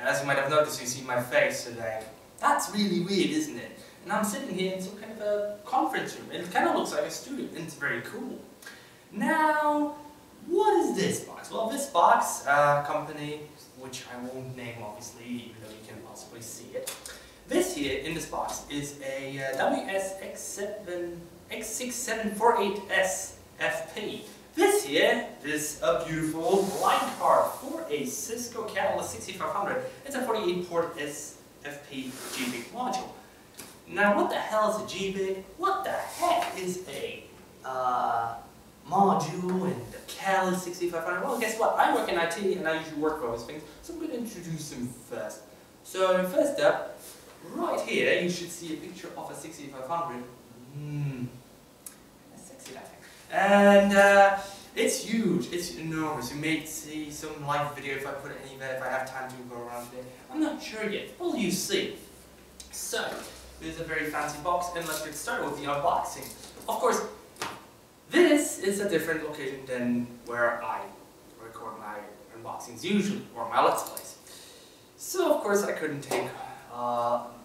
As you might have noticed, you see my face today. That's really weird, isn't it? And I'm sitting here in some kind of a conference room. It kind of looks like a studio, and it's very cool. Now, what is this box? Well, this box, company, which I won't name obviously, even though you can possibly see it. This here, in this box, is a WS-X6748S FP. This here is a beautiful line card for a Cisco Catalyst 6500. It's a 48-port SFP GBIG module. Now, what the hell is a GBIG? What the heck is a module and the Catalyst 6500? Well, guess what? I work in IT and I usually work with those things, so I'm going to introduce them first. So, first up, right here, you should see a picture of a 6500. That's sexy, that thing. And it's huge, it's enormous. You may see some live video if I put it anywhere, if I have time to go around today. I'm not sure yet. Well, you see. So, this is a very fancy box, and let's get started with the unboxing. Of course, this is a different location than where I record my unboxings usually, or my Let's Plays. So, of course, I couldn't take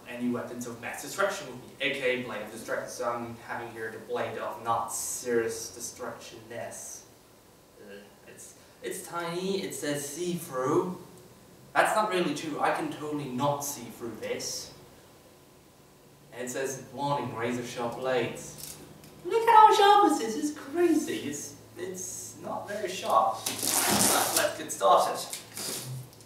any weapons of mass destruction with me, aka Blade of Destruction. So I'm having here the Blade of Not Serious Destruction-ness. It's tiny, it says see-through. That's not really true, I can totally not see through this. And it says warning, razor sharp blades. Look at how sharp this is, it's crazy. It's not very sharp. Right, let's get started.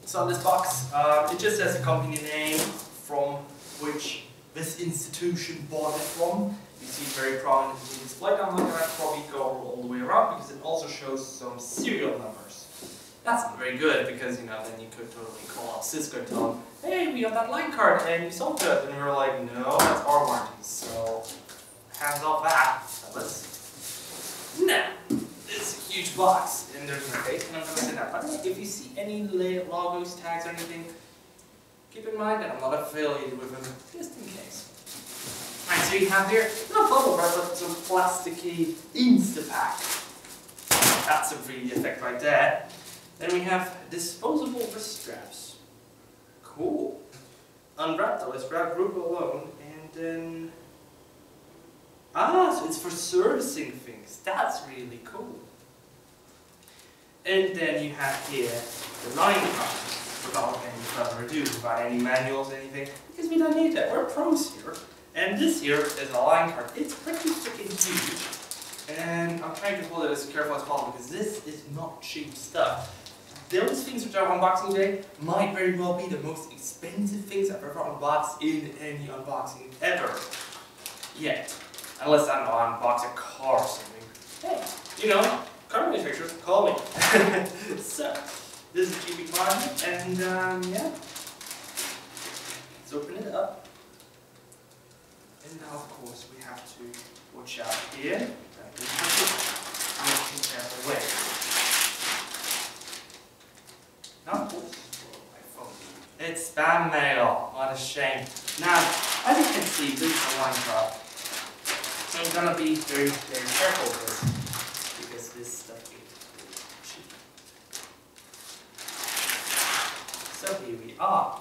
So on this box, it just says the company name from which this institution bought it from. You see it very prominently displayed. I'm not going to probably go all the way around because it also shows some serial numbers. That's not very good because, you know, then you could totally call out Cisco and tell them, hey, we have that line card and you sold it. And we were like, no, that's our warranty. So, hands off that. Now, it's a huge box and there's no case, and I'm going to say that. But if you see any logos, tags, or anything, keep in mind that I'm not affiliated with them, just in case. Alright, so you have here, no bubble wrap, but some plasticky Instapack. That's a 3D effect right there. Then we have disposable wrist straps. Cool. Unwrap the wrist strap, group alone, and then... so it's for servicing things. That's really cool. And then you have here the line card. Without any further ado, without any manuals, anything, because we don't need that. We're pros here. And this here is a line card. It's pretty freaking huge. And I'm trying to hold it as careful as possible because this is not cheap stuff. Those things which I'm unboxing today might very well be the most expensive things I've ever unboxed in any unboxing ever. Yet. Unless I don't know, I unbox a car or something. Hey, you know, car manufacturers, call me. So. This is GBIG module, and yeah, let's open it up. And now, of course, we have to watch out here. We have to take that away. Now, of course, my phone. It's spam mail. What a shame. Now, as you can see, this is a line card. So I'm gonna be very, very careful with this because this stuff is cheap. So here we are.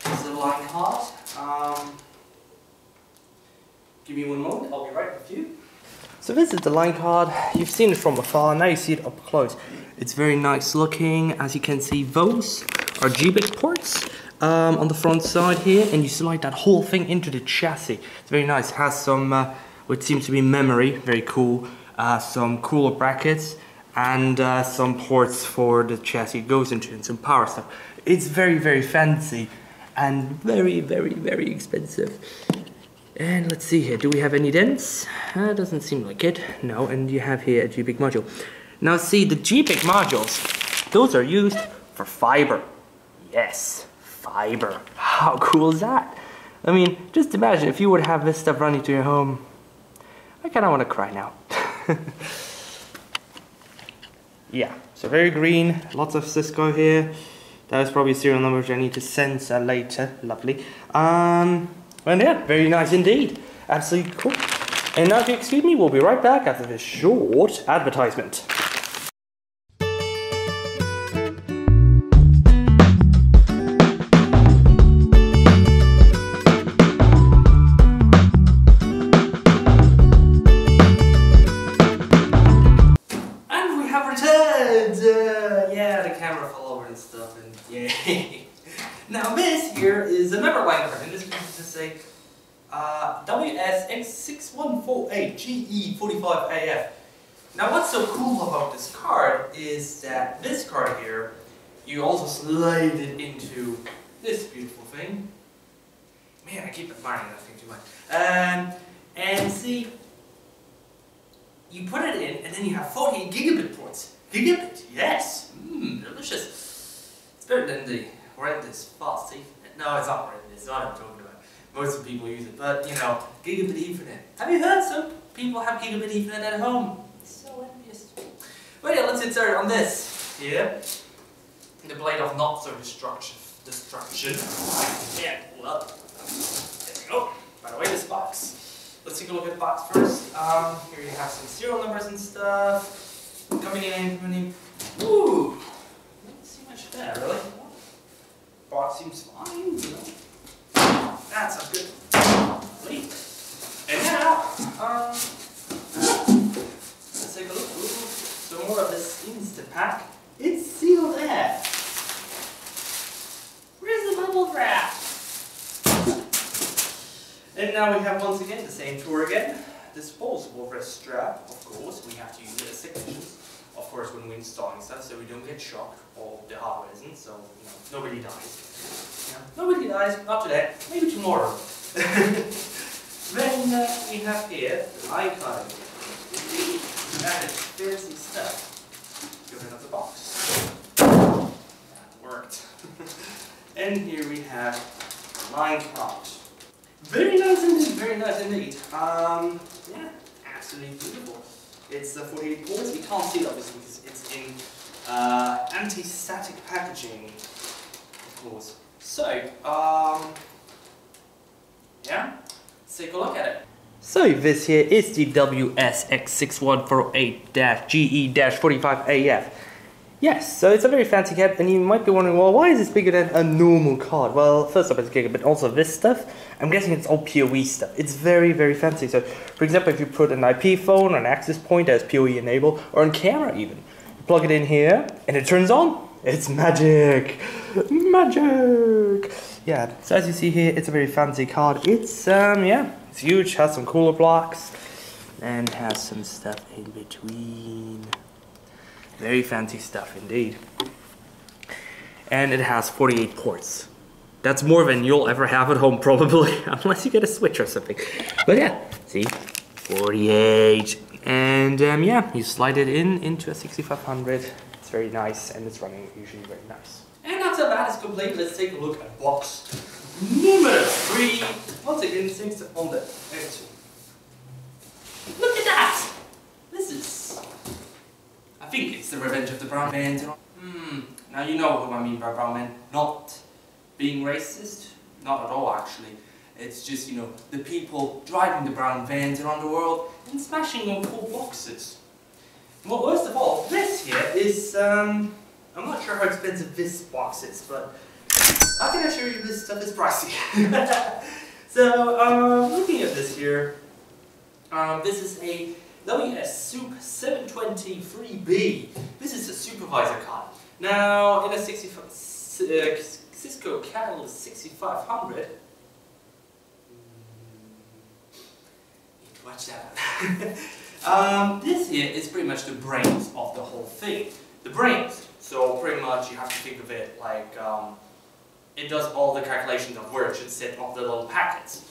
This is a line card. Give me one moment, I'll be right with you. So this is the line card. You've seen it from afar, now you see it up close. It's very nice looking. As you can see, those are GBIG ports on the front side here, and you slide that whole thing into the chassis. It's very nice. It has some, what seems to be memory, very cool. Some cooler brackets, and some ports for the chassis it goes into, and some power stuff. It's very, very fancy and very, very, very expensive. And let's see here, do we have any dents? Doesn't seem like it. No, and you have here a GBIG module. Now see, the GBIG modules, those are used for fiber. Yes, fiber. How cool is that? I mean, just imagine if you would have this stuff running to your home. I kind of want to cry now. Yeah, so very green, lots of Cisco here. That is probably a serial number which I need to censor later. Lovely. And yeah, very nice indeed. Absolutely cool. And now if you excuse me, we'll be right back after this short advertisement. Now this here is another line card, and this one to say WSX6148GE45AF. Now what's so cool about this card is that this card here, you also slide it into this beautiful thing. Man, I keep admiring that thing too much. And see, you put it in, and then you have 48 gigabit ports. Gigabit, yes, delicious. It's better than the horrendous fast safe. No, it's not horrendous. It's not what I'm talking about. Most of the people use it, but you know, gigabit Ethernet. Have you heard some people have gigabit Ethernet at home? So envious. But yeah, let's get started on this here. The blade of not so destruction. Yeah, well, there we go. By the way, this box. Let's take a look at the box first. Here you have some serial numbers and stuff. Coming in. Ooh, don't see much there, really. Box seems fine, you know. That sounds good. Sweet. And now, let's take a look. Ooh, some more of this Instapack. It's sealed there. Where's the bubble wrap? And now we have once again the same tour again. Disposable wrist strap, of course. We have to use it as signatures, of course, when we're installing stuff, so we don't get shocked, or the hardware isn't, so you know, nobody dies. Yeah, nobody dies, not today, maybe tomorrow. Then we have here the icon. Added fancy stuff. Get rid of the box. That worked. And here we have Linecards. Very nice indeed, very nice indeed. Yeah, absolutely beautiful. It's 48 ports. We can't see it obviously because it's in anti-static packaging, of course. So, yeah, let's take a look at it. So this here is the WSX6148-GE-45AF. Yes, so it's a very fancy card, and you might be wondering, well, why is this bigger than a normal card? Well, first off, it's gigabit, but also this stuff, I'm guessing it's all PoE stuff. It's very, very fancy. So, for example, if you put an IP phone or an access point that has PoE enabled, or a camera even, you plug it in here, and it turns on. It's magic! Magic! Yeah, so as you see here, it's a very fancy card. It's, yeah, it's huge, has some cooler blocks, and has some stuff in between. Very fancy stuff indeed. And it has 48 ports. That's more than you'll ever have at home probably, unless you get a Switch or something. But yeah, see, 48. And yeah, you slide it into a 6500. It's very nice, and it's running usually very nice. And after that is complete, let's take a look at box number 3. Once again, things on the edge. Look at that! This is... I think it's the Revenge of the Brown Man. Now you know who I mean by brown man. Not being racist, not at all actually. It's just, you know, the people driving the brown vans around the world and smashing on cool boxes. Well, first of all, this here is, I'm not sure how expensive this box is, but I can assure you this stuff is pricey. So, looking at this here, this is a WS-Soup 723B. This is a supervisor card. Now, in a Cisco Catalyst 6500, need to watch that. This here is pretty much the brains of the whole thing. The brains. So pretty much you have to think of it like it does all the calculations of where it should sit of the little packets.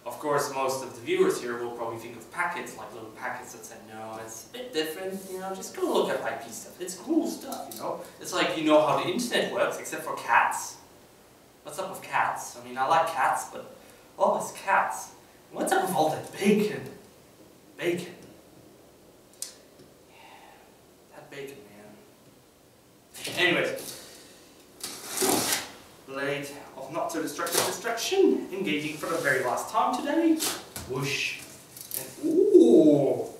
Of course, most of the viewers here will probably think of packets like little packets that say, no, it's a bit different, you know, just go look at IP stuff. It's cool stuff, you know. It's like you know how the internet works, except for cats. What's up with cats? I mean, I like cats, but oh, it's cats. What's up with all that bacon? Bacon. Yeah, that bacon, man. Anyways, blade of not so destructive destruction, engaging for the very last time today. Whoosh. And ooh!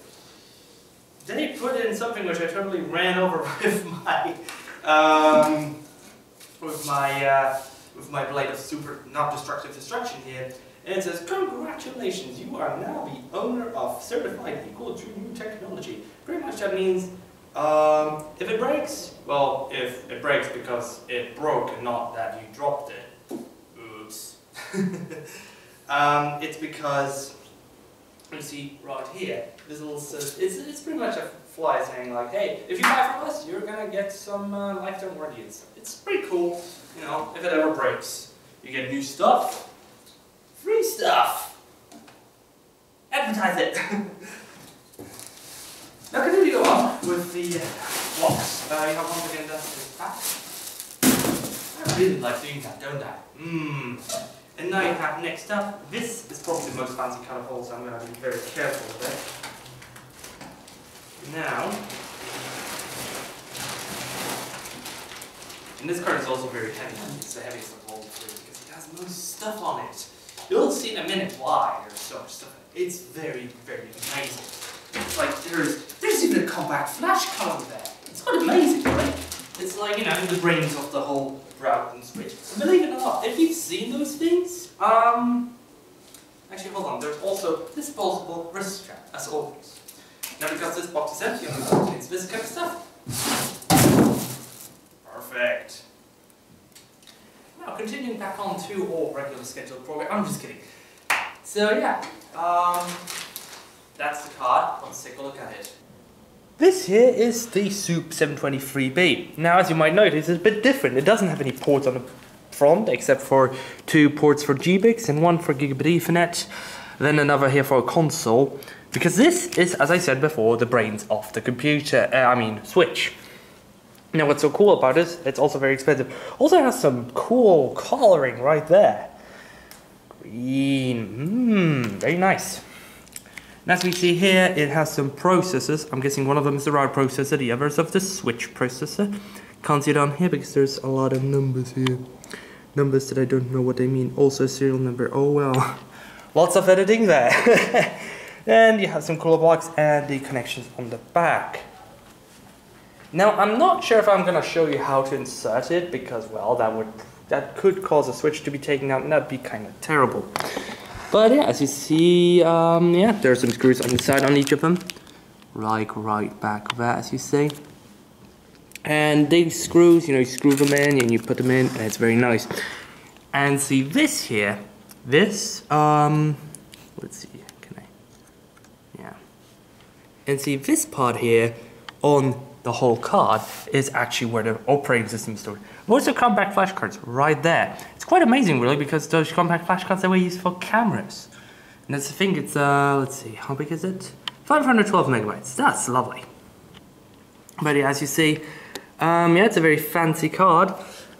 They put in something which I totally ran over with my blade of super not destructive destruction here. And it says, congratulations, you are now the owner of certified equal to new technology. Pretty much that means, if it breaks, well, if it breaks because it broke and not that you dropped it, It's because, you see right here, there's a little, it's pretty much a fly saying like, hey, if you buy from us, you're gonna get some lifetime warranty and stuff. It's pretty cool, you know, if it ever breaks. You get new stuff, free stuff. Advertise it. Now continue to go on with the blocks. You have once again done this back. I really like doing that, don't I? And now you have next up, this is probably the most fancy kind of hole, so I'm going to be very careful with it. Now, and this card is also very heavy. It's the heaviest of all three because it has most stuff on it. You'll see in a minute why there's so much stuff in it. It's very, very amazing. It's like there's even a compact flash card there. It's quite amazing, right? It's like, you know, the brains of the whole route and switch. Believe it or not, if you've seen those things, actually hold on, there's also disposable wrist strap, as always. Now because this box is empty, only contains this kind of stuff. Perfect. Now continuing back on to our regular scheduled program. I'm just kidding. So yeah, that's the card. Let's take a look at it. This here is the Soup 723B. Now, as you might notice, it's a bit different. It doesn't have any ports on the front, except for 2 ports for GBIX and 1 for Gigabit Ethernet, then another here for a console. Because this is, as I said before, the brains of the computer, switch. Now, what's so cool about this, it's also very expensive. Also has some cool coloring right there. Green, very nice. And as we see here, it has some processors. I'm guessing one of them is the route processor, the other is of the switch processor. Can't see it on here because there's a lot of numbers here. Numbers that I don't know what they mean. Also serial number, oh well. Lots of editing there. And you have some cooler blocks and the connections on the back. Now, I'm not sure if I'm going to show you how to insert it because, well, that could cause a switch to be taken out and that'd be kind of terrible. But yeah, as you see, there are some screws on the side on each of them. Like right back there, as you see. And these screws, you screw them in and you put them in and it's very nice. And see this here, let's see, and see this part here on the whole card is actually where the operating system is stored. Most of the compact flash cards right there. It's quite amazing really because those compact flash cards that we use for cameras. And that's the thing, it's let's see, how big is it? 512 megabytes, that's lovely. But yeah, as you see, it's a very fancy card.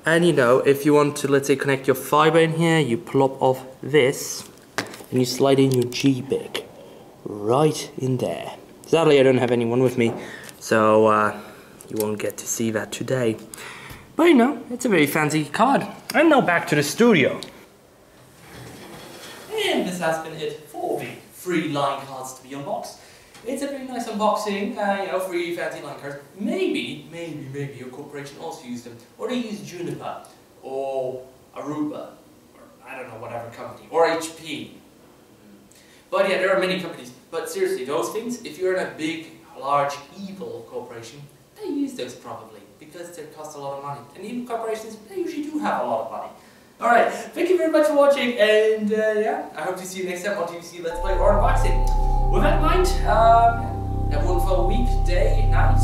And if you want to, let's say, connect your fiber in here, you plop off this and you slide in your GBIC right in there. Sadly, I don't have anyone with me, so you won't get to see that today. But it's a very fancy card. And now back to the studio. And this has been it for the free line cards to be unboxed. It's a very nice unboxing, free fancy line cards. Maybe your corporation also used them. Or they use Juniper, or Aruba, or I don't know, whatever company, or HP. But yeah, there are many companies. But seriously, those things, if you're in a big, large, evil corporation, they use those probably, because they cost a lot of money. And evil corporations, they usually do have a lot of money. Alright, thank you very much for watching, and I hope to see you next time on TVC Let's Play or Unboxing. With that in mind, have a wonderful week, day, night.